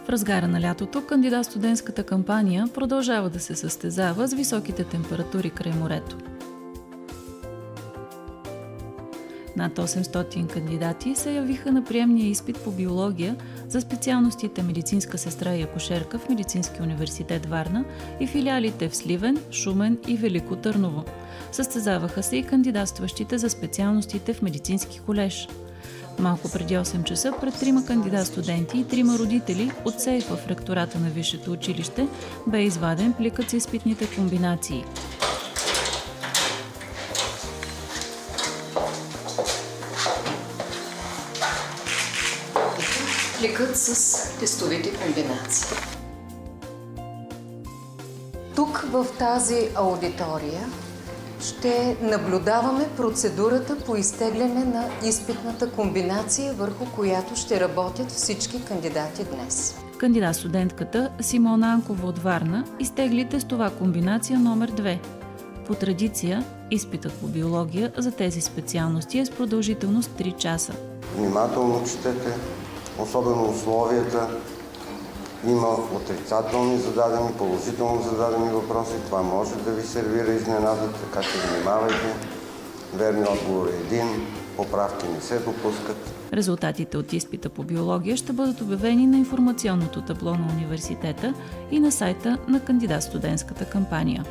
В разгара на лятото кандидат-студентската кампания продължава да се състезава с високите температури край морето. Над 800 кандидати се явиха на приемния изпит по биология за специалностите медицинска сестра и акушерка в Медицински университет Варна и филиалите в Сливен, Шумен и Велико Търново. Състезаваха се и кандидатстващите за специалностите в Медицински колеж. Малко преди 8 часа пред 3 кандидат-студенти и 3 родители от сейфа в ректората на висшето училище бе изваден пликът с изпитните комбинации. Пликът с тестовите комбинации. Тук в тази аудитория ще наблюдаваме процедурата по изтегляне на изпитната комбинация, върху която ще работят всички кандидати днес. Кандидат-студентката Симона Анкова от Варна изтегли тестова комбинация номер 2. По традиция, изпитът по биология за тези специалности е с продължителност 3 часа. Внимателно четете, особено условията. Има отрицателни зададени, положително зададени въпроси. Това може да ви сервира изненада, така че внимавайте. Верният отговор е 1, поправки не се допускат. Резултатите от изпита по биология ще бъдат обявени на информационното табло на университета и на сайта на кандидат-студентската кампания.